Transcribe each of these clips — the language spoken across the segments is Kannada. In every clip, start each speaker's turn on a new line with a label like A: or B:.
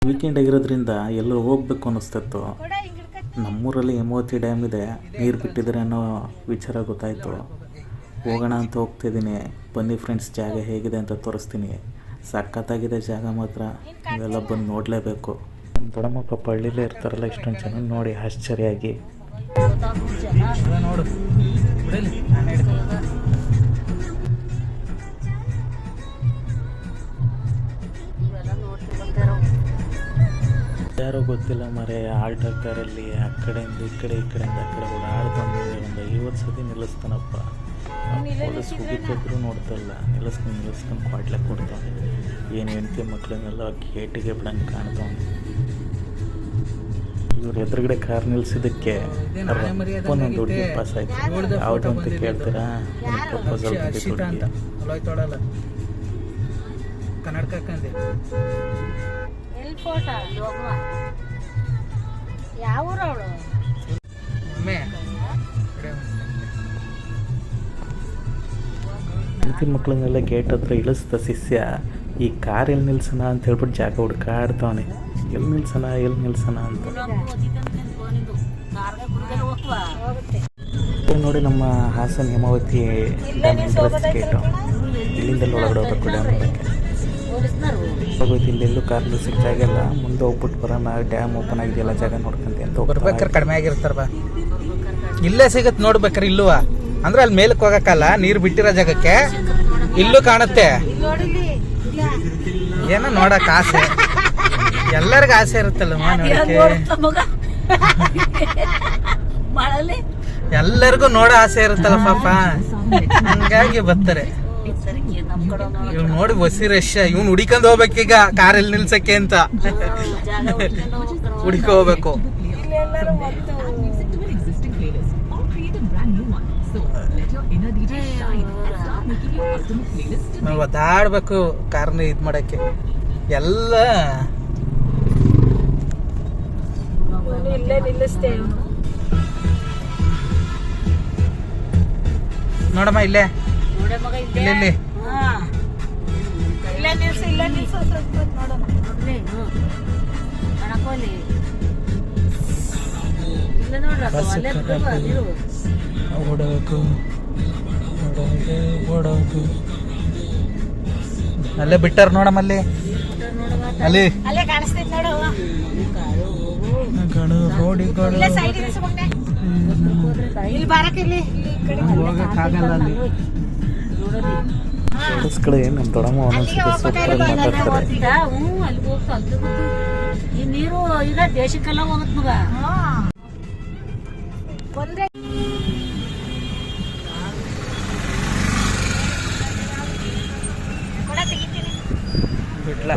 A: ವೀಕೆಂಡ್ ಆಗಿರೋದ್ರಿಂದ ಎಲ್ಲರೂ ಹೋಗ್ಬೇಕು ಅನ್ನಿಸ್ತಿತ್ತು. ನಮ್ಮೂರಲ್ಲಿ ಹೇಮಾವತಿ ಡ್ಯಾಮ್ ಇದೆ, ನೀರು ಬಿಟ್ಟಿದ್ದಾರೆ ಅನ್ನೋ ವಿಚಾರ ಗೊತ್ತಾಯಿತು. ಹೋಗೋಣ ಅಂತ ಹೋಗ್ತಿದ್ದೀನಿ. ಬನ್ನಿ ಫ್ರೆಂಡ್ಸ್, ಜಾಗ ಹೇಗಿದೆ ಅಂತ ತೋರಿಸ್ತೀನಿ. ಸಖತ್ತಾಗಿದೆ ಜಾಗ ಮಾತ್ರ, ಇವೆಲ್ಲ ಬಂದು ನೋಡಲೇಬೇಕು. ನಮ್ಮ ದೊಡ್ಡಮ್ಮ ಪಾಪ ಹಳ್ಳಿಲೇ ಇರ್ತಾರಲ್ಲ, ಇಷ್ಟೊಂದು ಜನ ನೋಡಿ ಆಶ್ಚರ್ಯಾಗಿ.
B: ನೋಡು
A: ಯಾರೋ ಗೊತ್ತಿಲ್ಲ ಮರೆ, ಆಲ್ಟರ್ ಕಾರಲ್ಲಿ ಆ ಕಡೆಯಿಂದ ಈ ಕಡೆಯಿಂದ ಆ ಕಡೆ ಓಡಾಡ್ಕೊಂಡು ಒಂದು 50 ಸತಿ ನಿಲ್ಲಿಸ್ತಾನಪ್ಪ. ಪೊಲೀಸ್ ಹೋಗಿದ್ರು ನೋಡ್ತಲ್ಲ, ನಿಲ್ಲಿಸ್ಕೊಂಡು ಕ್ವಾಟ್ಲೆ ಕೊಡ್ತಾನೆ. ಏನು ಹೆಂಡತಿ ಮಕ್ಕಳನ್ನೆಲ್ಲ ಗೇಟಿಗೆ ಬಿಡಂಗೆ ಕಾಣ್ತಾನೆ. ಇವ್ರು ಎದುರುಗಡೆ ಕಾರ್ ನಿಲ್ಸಿದ್ದಕ್ಕೆ ಒಂದೊಂದು ದುಡ್ಡು ಪಾಸ್ ಆಯ್ತು. ಯಾವುದು ಅಂತ ಕೇಳ್ತೀರಾ? ಪ್ರಪೋಸಲ್ ಹೆಂಡತಿ ಮಕ್ಕಳನ್ನೆಲ್ಲ ಗೇಟ್ ಹತ್ರ ಇಳಿಸ್ದ ಶಿಷ್ಯ ಈ ಕಾರ್ ಎಲ್ಲಿ ನಿಲ್ಸೋಣ ಅಂತ ಹೇಳ್ಬಿಟ್ಟು ಜಾಗ ಹುಡ್ಕಾಡ್ತಾವನೆ. ಎಲ್ಲಿ ನಿಲ್ಸೋಣ ಅಂತ ನೋಡಿ. ನಮ್ಮ Hassan Hemavathi dam entrance gate. ಇಲ್ಲಿಂದೆಲ್ಲ ಒಳಗಡೆ ಹೋಗ್ಬೇಕು ಡ್ಯಾಮ್ ಹೋಗೋದು. ಇಲ್ಲೆಲ್ಲೂ ಕಾರ್ ನಿಲ್ಸಕ್ಕೆ ಜಾಗ ಇಲ್ಲ. ಮುಂದೆ ಹೋಗ್ಬಿಟ್ಟು ಬರೋಣ, ಡ್ಯಾಮ್ ಓಪನ್ ಆಗಿದೆಯಲ್ಲ ಜಾಗ ನೋಡ್ಕೊಂತೆ ಅಂತ.
B: ಬರ್ಬೇಕಾರೆ ಕಡಿಮೆ ಆಗಿರ್ತಾರ ಬಾ, ಇಲ್ಲೇ ಸಿಗತ್ ನೋಡ್ಬೇಕಾರೆ. ಇಲ್ಲೂ ಅಂದ್ರೆ ಅಲ್ಲಿ ಮೇಲಕ್ಕೆ ಹೋಗಕ್ಕಲ್ಲ, ನೀರು ಬಿಟ್ಟಿರೋ ಜಾಗಕ್ಕೆ ಇಲ್ಲೂ ಕಾಣುತ್ತೆ. ಏನೋ ನೋಡಕ್ ಆಸೆ, ಎಲ್ಲರಿಗೂ ಆಸೆ ಇರುತ್ತಲ್ಲ ಎಲ್ಲರಿಗೂ ನೋಡೋ ಆಸೆ ಇರುತ್ತಲ್ಲ ಪಾಪ, ಹಂಗಾಗಿ ಬರ್ತಾರೆ. ಇವ್ ನೋಡಿ ಬಸ್ಸಿ ರಶ್, ಇವ್ನು ಹುಡಿಕೊಂಡ್ ಹೋಗ್ಬೇಕೀಗ ಕಾರಲ್ಲಿ ನಿಲ್ಸಕ್ಕೆ ಅಂತ. ಹುಡುಕ ಹೋಗ್ಬೇಕು. ನಾವು ಒದ್ದಾಡ್ಬೇಕು ಕಾರ್ನ ಇದ್ ಮಾಡಕ್ಕೆ. ಎಲ್ಲ ನೋಡಮ್ಮ ಇಲ್ಲೇ ಇಲ್ಲಿ ಅಲ್ಲೇ ಬಿಟ್ಟಾರ ನೋಡಮ್ಮ, ಅಲ್ಲಿ ಹೋಗಕ್ಕಾಗಲ್ಲ. ಅಲ್ಲಿ
A: ನಮ್ಮ ದೊಡ್ಡಮ್ಮ
C: ನೀರು ಈಗ ದೇಶಕ್ಕೆಲ್ಲ ಹೋಗತ್ ಮಗ.
B: ಬಿಡ್ಲ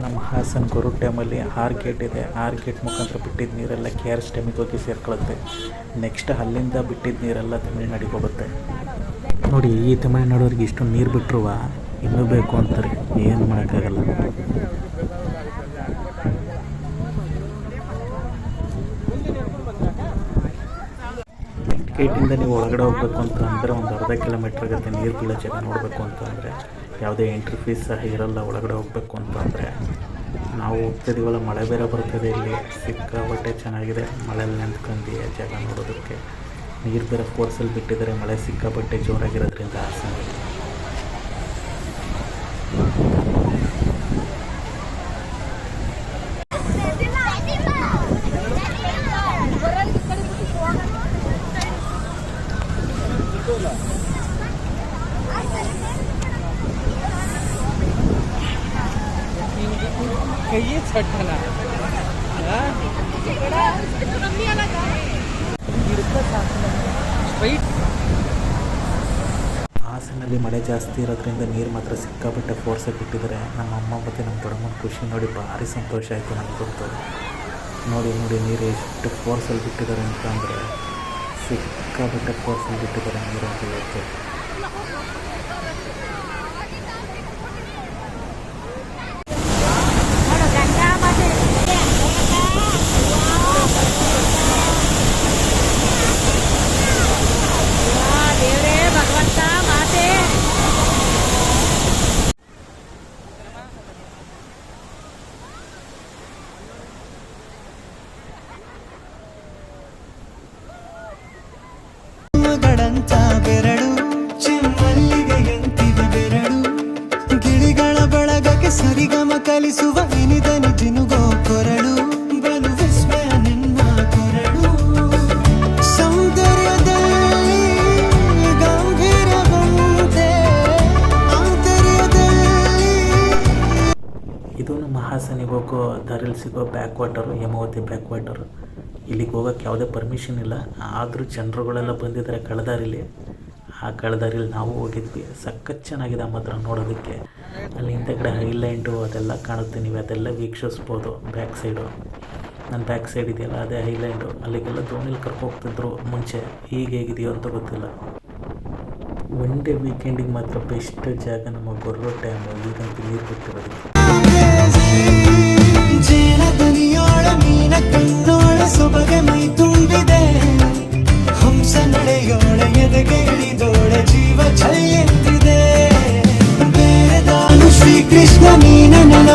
A: ನಮ್ಮ ಹಾಸನ ಗೊರೂರು ಡ್ಯಾಮಲ್ಲಿ 6 ಗೇಟ್ ಇದೆ. 6 ಗೇಟ್ ಮುಖಾಂತರ ಬಿಟ್ಟಿದ್ದ ನೀರೆಲ್ಲ KRS ಡ್ಯಾಮಿಗೆ ಹೋಗಿ ಸೇರ್ಕೊಳ್ಳುತ್ತೆ. ನೆಕ್ಸ್ಟ್ ಅಲ್ಲಿಂದ ಬಿಟ್ಟಿದ್ದ ನೀರೆಲ್ಲ ತಮಿಳ್ನಾಡಿಗೆ ಹೋಗುತ್ತೆ. ನೋಡಿ, ಈ ತಮಿಳ್ನಾಡವ್ರಿಗೆ ಇಷ್ಟೊಂದು ನೀರು ಬಿಟ್ಟರು ಇನ್ನೂ ಬೇಕು ಅಂತಾರೆ, ಏನು ಮಾಡೋಕ್ಕಾಗಲ್ಲ. ಗೇಟಿಂದ ನೀವು ಒಳಗಡೆ ಹೋಗ್ಬೇಕು ಅಂತ ಅಂದರೆ ಒಂದು ಅರ್ಧ ಕಿಲೋಮೀಟ್ರ್ ಆಗುತ್ತೆ. ನೀರು ಬೀಳೋ ಜಾಗ ನೋಡಬೇಕು ಅಂತ ಅಂದರೆ ಯಾವುದೇ ಎಂಟ್ರಿ ಫೀಸ್ ಸಹ ಇರಲ್ಲ. ಒಳಗಡೆ ಹೋಗ್ಬೇಕು ಅಂತ ಅಂದರೆ ನಾವು ಹೋಗ್ತಿದ್ದೀವಲ್ಲ, ಮಳೆ ಬೇರೆ ಬರ್ತದೆ. ಇಲ್ಲಿ ಸಿಕ್ಕಾಪಟ್ಟೆ ಚೆನ್ನಾಗಿದೆ. ಮಳೆಯಲ್ಲಿ ನೆಂದ್ಕೊಂಡು ಜಾಗ ನೋಡೋದಕ್ಕೆ. ನೀರು ಬೇರೆ ಫೋರ್ಸಲ್ಲಿ ಬಿಟ್ಟಿದ್ದಾರೆ, ಮಳೆ ಸಿಕ್ಕಾಪಟ್ಟೆ ಜೋರಾಗಿರೋದ್ರಿಂದ ಹಾಸನ. ಹಾಸನಲ್ಲಿ ಮಳೆ ಜಾಸ್ತಿ ಇರೋದ್ರಿಂದ ನೀರು ಮಾತ್ರ ಸಿಕ್ಕಾಪಟ್ಟೆ ಫೋರ್ಸಾಗಿ ಬಿಟ್ಟಿದ್ದಾರೆ. ನಮ್ಮ ಅಮ್ಮ ಮತ್ತು ನಮ್ಮ ದೊಡ್ಡಮ್ಮನ ಖುಷಿ ನೋಡಿ ಭಾರಿ ಸಂತೋಷ ಆಯಿತು ನನಗೆ ಗೊತ್ತು. ನೋಡಿ ನೀರು ಎಷ್ಟು ಫೋರ್ಸಲ್ಲಿ ಬಿಟ್ಟಿದ್ದಾರೆ ಅಂತ ಅಂದರೆ ಸಿಕ್ಕಾಪಟ್ಟೆ ಫೋರ್ಸಲ್ಲಿ ಬಿಟ್ಟಿದ್ದಾರೆ ನೀರು ಅಂತ ಇವತ್ತು. ದಾರಿಲಿ ಸಿಗೋ back water Hemavathi back water. ಇಲ್ಲಿಗೆ ಹೋಗೋಕ್ಕೆ ಯಾವುದೇ ಪರ್ಮಿಷನ್ ಇಲ್ಲ, ಆದರೂ ಜನರುಗಳೆಲ್ಲ ಬಂದಿದ್ದಾರೆ ಕಳೆದಾರಿಲಿ. ಆ ಕಳೆದಾರಿಲಿ ನಾವು ಹೋಗಿದ್ವಿ. ಸಖತ್ ಚೆನ್ನಾಗಿದೆ ಮಾತ್ರ ನೋಡೋದಕ್ಕೆ. ಅಲ್ಲಿ ಹಿಂದೆಗಡೆ ಐಲ್ಯಾಂಡು ಅದೆಲ್ಲ ಕಾಣುತ್ತೆ, ನೀವು ಅದೆಲ್ಲ ವೀಕ್ಷಿಸ್ಬೋದು. ಬ್ಯಾಕ್ ಸೈಡು ನನ್ನ ಬ್ಯಾಕ್ ಸೈಡ್ ಇದೆಯಲ್ಲ ಅದೇ ಐಲ್ಯಾಂಡು. ಅಲ್ಲಿಗೆಲ್ಲ ದೋಣಿಲಿ ಕರ್ಕೋಗ್ತಿದ್ರು ಮುಂಚೆ, ಈಗ ಹೇಗಿದೆಯೋ ಅಂತ ಗೊತ್ತಿಲ್ಲ. ಒನ್ ಡೇ ವೀಕೆಂಡಿಗೆ ಮಾತ್ರ ಬೆಸ್ಟ್ ಜಾಗ ನಮ್ಮ ಗೊರ್ರೋ ಡ್ಯಾಮು. ಈಗಂತೂ ನೀರು ಬಿಟ್ಟಿರೋದಕ್ಕೆ
D: ಜೇನದನಿಯೋಳ ಮೀನ ಕಣ್ಣೋಳ ಸೊಬಗೆ ಮೈ ತುಂಬಿದೆ, ಹಂಸ ನಡೆಯೋಳ ಎದೆಗೆ ಇಳಿದೋಳ ಜೀವ ಛಲ ಎತ್ತಿದೆ. ಬೇರೆದಾನು ಶ್ರೀಕೃಷ್ಣ ನೀನ ನನ್ನ